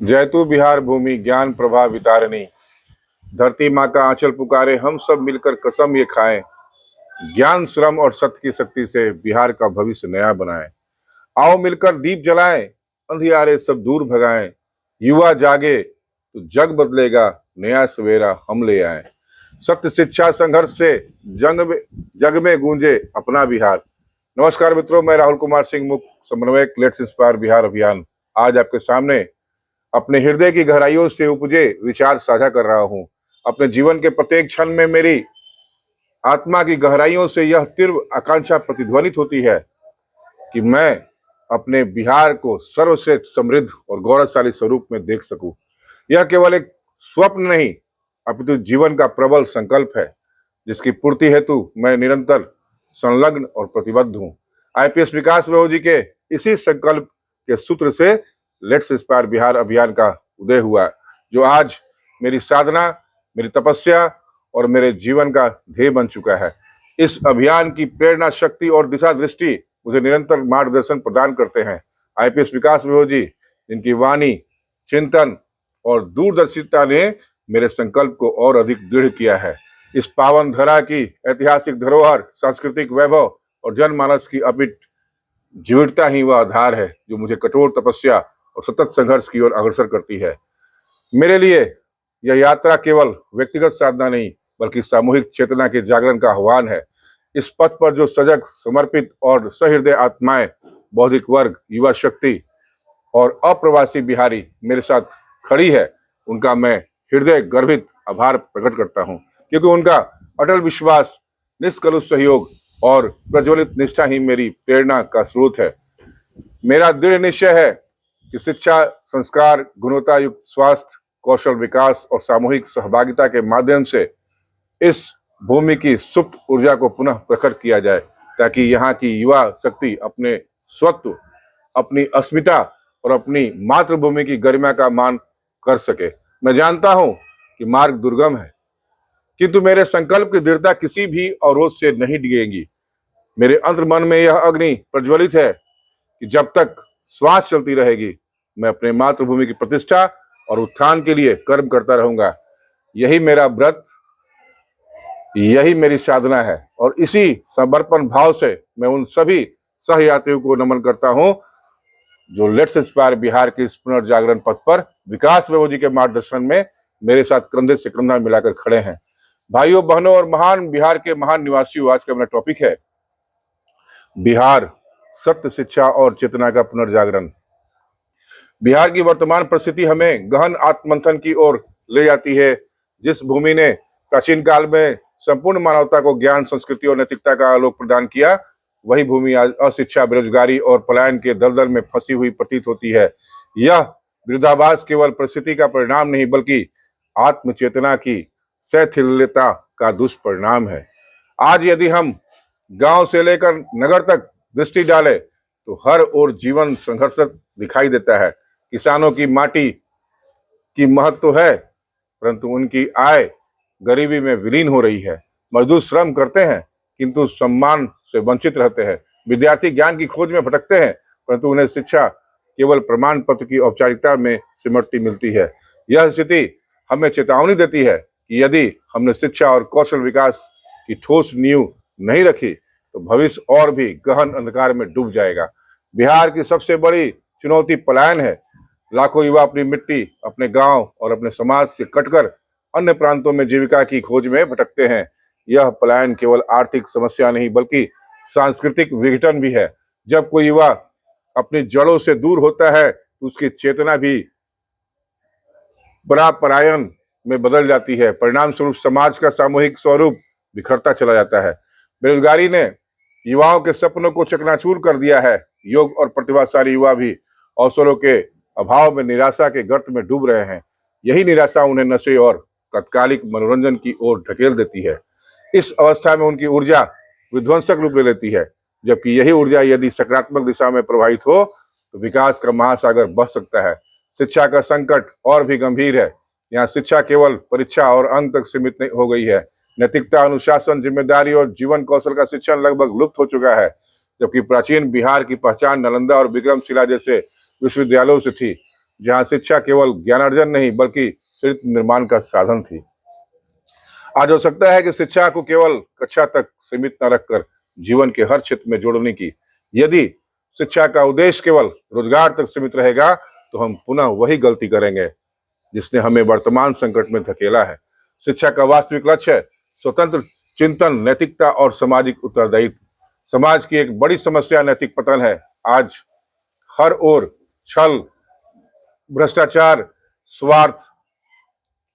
जयतु बिहार भूमि ज्ञान प्रभा वितारिणी। धरती माँ का आंचल पुकारे, हम सब मिलकर कसम ये खाएं। ज्ञान, श्रम और सत्य की शक्ति से बिहार का भविष्य नया बनाएं। आओ मिलकर दीप जलाएं, अंधियारे सब दूर भगाएं। युवा जागे तो जग बदलेगा, नया सवेरा हम ले आए। सत्य, शिक्षा, संघर्ष से जग में गूंजे अपना बिहार। नमस्कार मित्रों, मैं राहुल कुमार सिंह, मुख्य समन्वयक लेट्स इंस्पायर बिहार अभियान, आज आपके सामने अपने हृदय की गहराइयों से उपजे विचार साझा कर रहा हूं। अपने जीवन के प्रत्येक क्षण में मेरी आत्मा की गहराइयों से यह तीव्र आकांक्षा प्रतिध्वनित होती है कि मैं अपने बिहार को सर्वश्रेष्ठ, समृद्ध और गौरवशाली स्वरूप में देख सकूं। यह केवल एक स्वप्न नहीं, अपितु जीवन का प्रबल संकल्प है, जिसकी पूर्ति हेतु मैं निरंतर संलग्न और प्रतिबद्ध हूं। आईपीएस विकास बहू जी के इसी संकल्प के सूत्र से लेट्स इंस्पायर बिहार अभियान का उदय हुआ, जो आज मेरी साधना, मेरी तपस्या और मेरे जीवन का ध्येय बन चुका है। इस अभियान की प्रेरणा, शक्ति और दिशा दृष्टि मुझे निरंतर मार्गदर्शन प्रदान करते हैं। आईपीएस विकास बहू जी, जिनकी वाणी, चिंतन और दूरदर्शिता ने मेरे संकल्प को और अधिक दृढ़ किया है। इस पावन धरा की ऐतिहासिक धरोहर, सांस्कृतिक वैभव और जनमानस की अमिट जीवटता ही वह आधार है जो मुझे कठोर तपस्या और सतत संघर्ष की ओर अग्रसर करती है। मेरे लिए यह यात्रा केवल व्यक्तिगत साधना नहीं, बल्कि सामूहिक चेतना के जागरण का आह्वान है। इस पथ पर जो सजग, समर्पित और सहृदय आत्माएं, बौद्धिक वर्ग, युवा शक्ति और अप्रवासी बिहारी मेरे साथ खड़ी है, उनका मैं हृदय गर्भित आभार प्रकट करता हूं, क्योंकि उनका अटल विश्वास, निष्कलुष सहयोग और प्रज्वलित निष्ठा ही मेरी प्रेरणा का स्रोत है। मेरा दृढ़ निश्चय है कि शिक्षा, संस्कार, गुणवत्ता युक्त स्वास्थ्य, कौशल विकास और सामूहिक सहभागिता के माध्यम से इस भूमि की सुप्त ऊर्जा को पुनः प्रखर किया जाए, ताकि यहाँ की युवा शक्ति अपने स्वत्व, अपनी अस्मिता और अपनी मातृभूमि की गरिमा का मान कर सके। मैं जानता हूं कि मार्ग दुर्गम है, किंतु मेरे संकल्प की दृढ़ता किसी भी अवरोध से नहीं डिगेगी। मेरे अंतर्मन में यह अग्नि प्रज्वलित है कि जब तक श्वास चलती रहेगी, मैं अपने मातृभूमि की प्रतिष्ठा और उत्थान के लिए कर्म करता रहूंगा। यही मेरा व्रत, यही मेरी साधना है, और इसी समर्पण भाव से मैं उन सभी सहयात्रियों को नमन करता हूं जो लेट्स इंस्पायर बिहार के इस पुनर्जागरण पथ पर विकास बहू जी के मार्गदर्शन में मेरे साथ कंधे से कंधा मिलाकर खड़े हैं। भाइयों, बहनों और महान बिहार के महान निवासियों, आज का मेरा टॉपिक है बिहार, सत्य, शिक्षा और चेतना का पुनर्जागरण। बिहार की वर्तमान परिस्थिति हमें गहन आत्ममंथन की ओर ले जाती है। जिस भूमि ने प्राचीन काल में संपूर्ण मानवता को ज्ञान, संस्कृति और नैतिकता का आलोक प्रदान किया, वही भूमि आज अशिक्षा, बेरोजगारी और पलायन के दलदल में फंसी हुई प्रतीत होती है। यह विरोधाभास केवल परिस्थिति का परिणाम नहीं, बल्कि आत्मचेतना की शिथिलता का दुष्परिणाम है। आज यदि हम गांव से लेकर नगर तक दृष्टि डालें, तो हर ओर जीवन संघर्ष दिखाई देता है। किसानों की माटी की महत्व तो है, परंतु उनकी आय गरीबी में विलीन हो रही है। मजदूर श्रम करते हैं, किंतु सम्मान से वंचित रहते हैं। विद्यार्थी ज्ञान की खोज में भटकते हैं, परंतु उन्हें शिक्षा केवल प्रमाण पत्र की औपचारिकता में सिमटती मिलती है। यह स्थिति हमें चेतावनी देती है कि यदि हमने शिक्षा और कौशल विकास की ठोस नींव नहीं रखी, तो भविष्य और भी गहन अंधकार में डूब जाएगा। बिहार की सबसे बड़ी चुनौती पलायन है। लाखों युवा अपनी मिट्टी, अपने गांव और अपने समाज से कटकर अन्य प्रांतों में जीविका की खोज में भटकते हैं। यह पलायन केवल आर्थिक समस्या नहीं, बल्कि सांस्कृतिक विघटन भी है। जब कोई युवा अपनी जड़ों से दूर होता है, तो उसकी चेतना भी परायण में बदल जाती है। परिणाम स्वरूप समाज का सामूहिक स्वरूप बिखरता चला जाता है। बेरोजगारी ने युवाओं के सपनों को चकनाचूर कर दिया है। योग और प्रतिभाशाली युवा भी अवसरों के अभाव में निराशा के गर्त में डूब रहे हैं। यही निराशा उन्हें नशे और तत्कालिक मनोरंजन की ओर ढकेल देती है। इस अवस्था में उनकी ऊर्जा विध्वंसक रूप ले लेती है, जबकि यही ऊर्जा यदि सकारात्मक दिशा में प्रवाहित हो, तो विकास का महासागर बह सकता है। शिक्षा का संकट और भी गंभीर है। यहाँ शिक्षा केवल परीक्षा और अंक तक सीमित नहीं हो गई है। नैतिकता, अनुशासन, जिम्मेदारी और जीवन कौशल का शिक्षण लगभग लुप्त हो चुका है। जबकि प्राचीन बिहार की पहचान नालंदा और विक्रमशिला जैसे विश्वविद्यालयों से थी, जहां शिक्षा केवल ज्ञानार्जन नहीं बल्कि चरित्र निर्माण का साधन थी। आज हो सकता है कि शिक्षा को केवल कक्षा तक सीमित न रखकर जीवन के हर क्षेत्र में जोड़ने की। यदि शिक्षा का उद्देश्य केवल रोजगार तक सीमित रहेगा तो हम पुनः वही गलती करेंगे जिसने हमें वर्तमान संकट में धकेला है। शिक्षा का वास्तविक लक्ष्य है स्वतंत्र चिंतन, नैतिकता और सामाजिक उत्तरदायित्व। समाज की एक बड़ी समस्या नैतिक पतन है। आज हर ओर छल, भ्रष्टाचार, स्वार्थ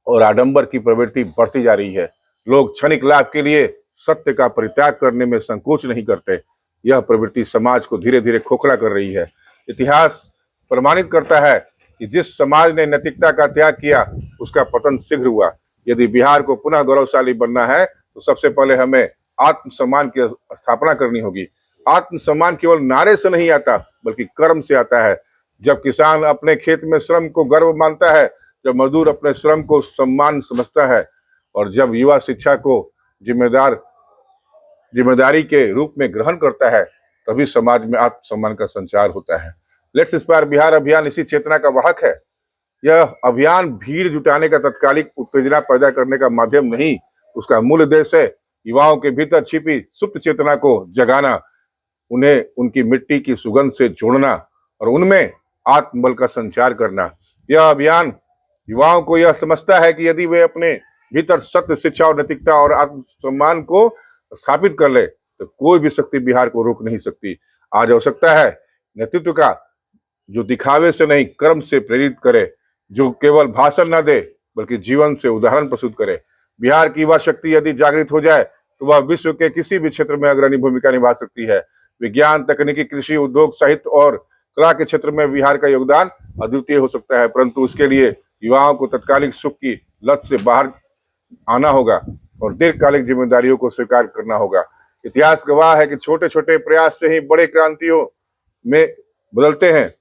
और आडंबर की प्रवृत्ति बढ़ती जा रही है। लोग क्षणिक लाभ के लिए सत्य का परित्याग करने में संकोच नहीं करते। यह प्रवृत्ति समाज को धीरे धीरे खोखला कर रही है। इतिहास प्रमाणित करता है कि जिस समाज ने नैतिकता का त्याग किया उसका पतन शीघ्र हुआ। यदि बिहार को पुनः गौरवशाली बनना है तो सबसे पहले हमें आत्मसम्मान की स्थापना करनी होगी। आत्मसम्मान केवल नारे से नहीं आता बल्कि कर्म से आता है। जब किसान अपने खेत में श्रम को गर्व मानता है, जब मजदूर अपने श्रम को सम्मान समझता है और जब युवा शिक्षा को जिम्मेदारी के रूप में ग्रहण करता है, तभी समाज में आत्मसम्मान का संचार होता है। लेट्स इंस्पायर बिहार अभियान इसी चेतना का वाहक है। यह अभियान भीड़ जुटाने का तात्कालिक उत्तेजना पैदा करने का माध्यम नहीं, उसका मूल उद्देश्य है युवाओं के भीतर छिपी सुप्त चेतना को जगाना, उन्हें उनकी मिट्टी की सुगंध से जोड़ना और उनमें आत्मबल का संचार करना। यह अभियान युवाओं को यह समझता है कि यदि वे अपने भीतर सत्य, शिक्षा और नैतिकता और आत्मसम्मान को स्थापित कर ले तो कोई भी शक्ति बिहार को रोक नहीं सकती। आज आवश्यकता है नेतृत्व का जो दिखावे से नहीं कर्म से प्रेरित करे, जो केवल भाषण न दे बल्कि जीवन से उदाहरण प्रस्तुत करे। बिहार की युवा शक्ति यदि जागृत हो जाए तो वह विश्व के किसी भी क्षेत्र में अग्रणी भूमिका निभा सकती है। विज्ञान, तकनीकी, कृषि, उद्योग, साहित्य और कला के क्षेत्र में बिहार का योगदान अद्वितीय हो सकता है, परंतु उसके लिए युवाओं को तत्कालिक सुख की लत से बाहर आना होगा और दीर्घकालिक जिम्मेदारियों को स्वीकार करना होगा। इतिहास गवाह है कि छोटे छोटे प्रयास से ही बड़े क्रांतियों में बदलते हैं।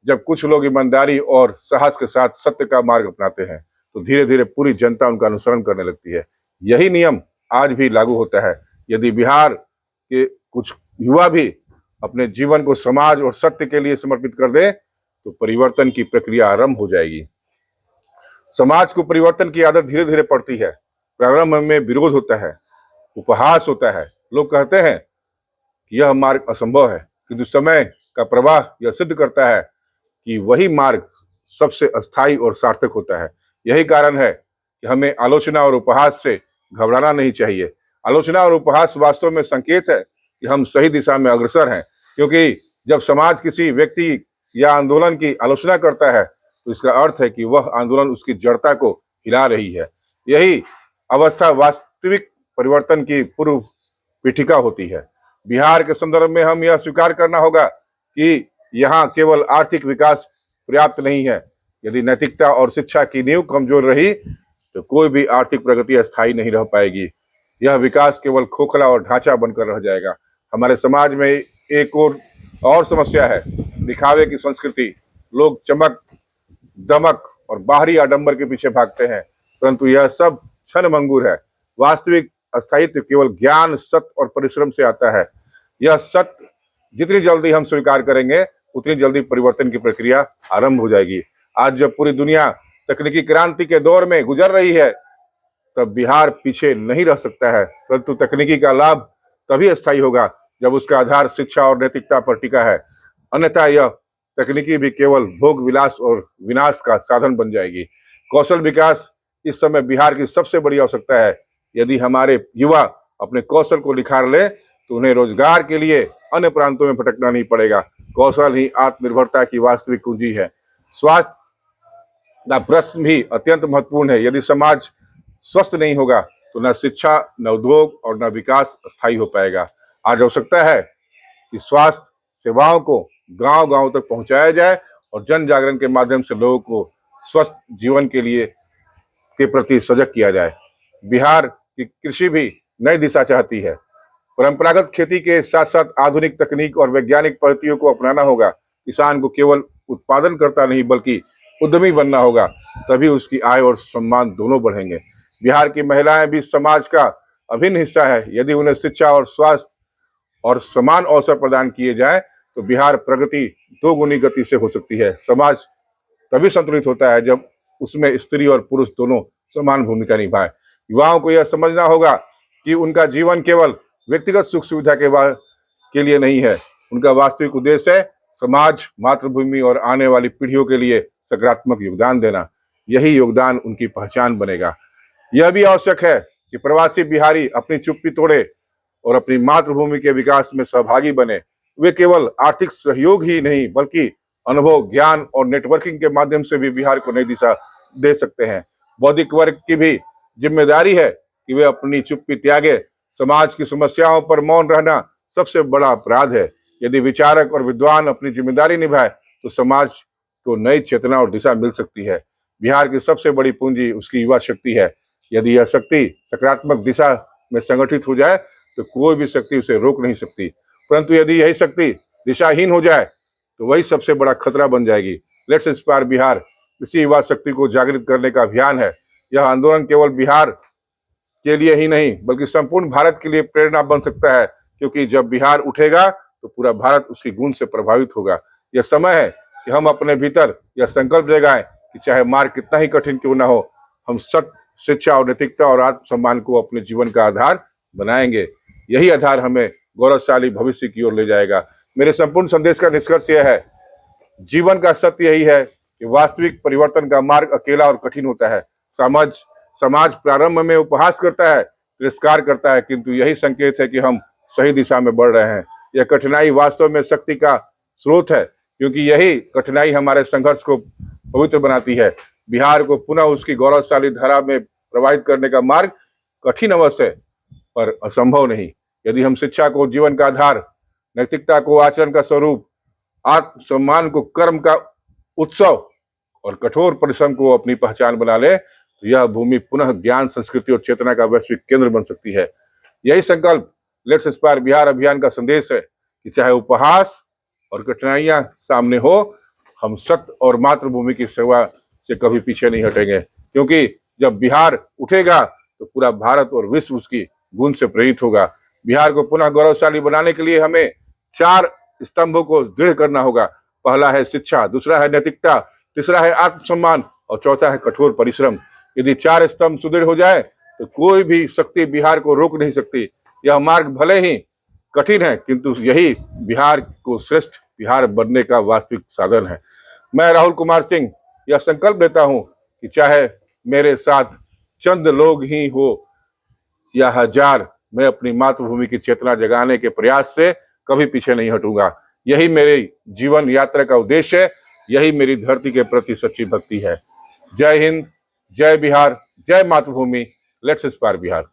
जब कुछ लोग ईमानदारी और साहस के साथ सत्य का मार्ग अपनाते हैं तो धीरे धीरे पूरी जनता उनका अनुसरण करने लगती है। यही नियम आज भी लागू होता है। यदि बिहार के कुछ युवा भी अपने जीवन को समाज और सत्य के लिए समर्पित कर दे तो परिवर्तन की प्रक्रिया आरंभ हो जाएगी। समाज को परिवर्तन की आदत धीरे धीरे पड़ती है। प्रारंभ में विरोध होता है, उपहास होता है, लोग कहते हैं कि यह मार्ग असंभव है, किंतु समय का प्रवाह यह सिद्ध करता है कि वही मार्ग सबसे अस्थायी और सार्थक होता है। यही कारण है कि हमें आलोचना और उपहास से घबराना नहीं चाहिए। आलोचना और उपहास वास्तव में संकेत है कि हम सही दिशा में अग्रसर हैं, क्योंकि जब समाज किसी व्यक्ति या आंदोलन की आलोचना करता है तो इसका अर्थ है कि वह आंदोलन उसकी जड़ता को हिला रही है। यही अवस्था वास्तविक परिवर्तन की पूर्व पीठिका होती है। बिहार के संदर्भ में हम यह स्वीकार करना होगा कि यहाँ केवल आर्थिक विकास पर्याप्त नहीं है। यदि नैतिकता और शिक्षा की नींव कमजोर रही तो कोई भी आर्थिक प्रगति अस्थायी नहीं रह पाएगी। यह विकास केवल खोखला और ढांचा बनकर रह जाएगा। हमारे समाज में एक और समस्या है दिखावे की संस्कृति। लोग चमक, दमक और बाहरी आडंबर के पीछे भागते हैं, परंतु यह सब क्षणभंगुर है। वास्तविक स्थायित्व केवल ज्ञान, सत्य और परिश्रम से आता है। यह सत्य जितनी जल्दी हम स्वीकार करेंगे उतनी जल्दी परिवर्तन की प्रक्रिया आरंभ हो जाएगी। आज जब पूरी दुनिया तकनीकी क्रांति के दौर में गुजर रही है तब बिहार पीछे नहीं रह सकता है, परंतु तकनीकी का लाभ तभी स्थायी होगा जब उसका आधार शिक्षा और नैतिकता पर टिका है। अन्यथा यह तकनीकी भी केवल भोग विलास और विनाश का साधन बन जाएगी। कौशल विकास इस समय बिहार की सबसे बड़ी आवश्यकता है। यदि हमारे युवा अपने कौशल को निखार ले तो उन्हें रोजगार के लिए अन्य प्रांतों में भटकना नहीं पड़ेगा। कौशल ही आत्मनिर्भरता की वास्तविक कुंजी है। स्वास्थ्य का प्रश्न भी अत्यंत महत्वपूर्ण है। यदि समाज स्वस्थ नहीं होगा तो न शिक्षा, न उद्योग और न विकास स्थायी हो पाएगा। आज आवश्यकता है कि स्वास्थ्य सेवाओं को गांव गांव तक पहुंचाया जाए और जन जागरण के माध्यम से लोगों को स्वस्थ जीवन के प्रति सजग किया जाए। बिहार की कृषि भी नई दिशा चाहती है। परंपरागत खेती के साथ साथ आधुनिक तकनीक और वैज्ञानिक पद्धतियों को अपनाना होगा। किसान को केवल उत्पादन करता नहीं बल्कि उद्यमी बनना होगा, तभी उसकी आय और सम्मान दोनों बढ़ेंगे। बिहार की महिलाएं भी समाज का अभिन्न हिस्सा है। यदि उन्हें शिक्षा और स्वास्थ्य और समान अवसर प्रदान किए जाए तो बिहार प्रगति दोगुनी गति से हो सकती है। समाज तभी संतुलित होता है जब उसमें स्त्री और पुरुष दोनों समान भूमिका निभाए। युवाओं को यह समझना होगा कि उनका जीवन केवल व्यक्तिगत सुख सुविधा के लिए नहीं है। उनका वास्तविक उद्देश्य है समाज, मातृभूमि और आने वाली पीढ़ियों के लिए सकारात्मक योगदान देना। यही योगदान उनकी पहचान बनेगा। यह भी आवश्यक है कि प्रवासी बिहारी अपनी चुप्पी तोड़े और अपनी मातृभूमि के विकास में सहभागी बने। वे केवल आर्थिक सहयोग ही नहीं बल्कि अनुभव, ज्ञान और नेटवर्किंग के माध्यम से भी बिहार को नई दिशा दे सकते हैं। बौद्धिक वर्ग की भी जिम्मेदारी है कि वे अपनी चुप्पी त्यागे। समाज की समस्याओं पर मौन रहना सबसे बड़ा अपराध है। यदि विचारक और विद्वान अपनी जिम्मेदारी निभाए तो समाज को नई चेतना और दिशा मिल सकती है। बिहार की सबसे बड़ी पूंजी उसकी युवा शक्ति है। यदि यह शक्ति सकारात्मक दिशा में संगठित हो जाए तो कोई भी शक्ति उसे रोक नहीं सकती। परंतु यदि यही शक्ति दिशाहीन हो जाए तो वही सबसे बड़ा खतरा बन जाएगी। लेट्स इंस्पायर बिहार इसी युवा शक्ति को जागृत करने का अभियान है। यह आंदोलन केवल बिहार के लिए ही नहीं बल्कि संपूर्ण भारत के लिए प्रेरणा बन सकता है, क्योंकि जब बिहार उठेगा तो पूरा भारत उसकी गूंज से प्रभावित होगा। यह समय है कि हम अपने भीतर यह संकल्प जगाएं कि चाहे मार्ग कितना ही कठिन क्यों ना हो, हम सत्य, शिक्षा और नैतिकता और आत्मसम्मान को अपने जीवन का आधार बनाएंगे। यही आधार हमें गौरवशाली भविष्य की ओर ले जाएगा। मेरे संपूर्ण संदेश का निष्कर्ष यह है, जीवन का सत्य यही है कि वास्तविक परिवर्तन का मार्ग अकेला और कठिन होता है। समाज प्रारंभ में उपहास करता है, तिरस्कार करता है, किंतु यही संकेत है कि हम सही दिशा में बढ़ रहे हैं। यह कठिनाई वास्तव में शक्ति का स्रोत है, क्योंकि यही कठिनाई हमारे संघर्ष को पवित्र बनाती है। बिहार को पुनः उसकी गौरवशाली धारा में प्रवाहित करने का मार्ग कठिन अवश्य है पर असंभव नहीं। यदि हम शिक्षा को जीवन का आधार, नैतिकता को आचरण का स्वरूप, आत्मसम्मान को कर्म का उत्सव और कठोर परिश्रम को अपनी पहचान बना ले तो यह भूमि पुनः ज्ञान, संस्कृति और चेतना का वैश्विक केंद्र बन सकती है। यही संकल्प लेट्स इंस्पायर बिहार अभियान का संदेश है कि चाहे उपहास और कठिनाइयां सामने हो, हम सत्य और मातृभूमि की सेवा से कभी पीछे नहीं हटेंगे, क्योंकि जब बिहार उठेगा तो पूरा भारत और विश्व उसकी गूंज से प्रेरित होगा। बिहार को पुनः गौरवशाली बनाने के लिए हमें 4 स्तंभों को दृढ़ करना होगा। पहला है शिक्षा, दूसरा है नैतिकता, तीसरा है आत्मसम्मान और चौथा है कठोर परिश्रम। यदि 4 स्तंभ सुदृढ़ हो जाए तो कोई भी शक्ति बिहार को रोक नहीं सकती। यह मार्ग भले ही कठिन है, किंतु यही बिहार को श्रेष्ठ बिहार बनने का वास्तविक साधन है। मैं राहुल कुमार सिंह यह संकल्प लेता हूं कि चाहे मेरे साथ चंद लोग ही हो या हजार, मैं अपनी मातृभूमि की चेतना जगाने के प्रयास से कभी पीछे नहीं हटूंगा। यही मेरी जीवन यात्रा का उद्देश्य है, यही मेरी धरती के प्रति सच्ची भक्ति है। जय हिंद, जय बिहार, जय मातृभूमि। Let's inspire Bihar.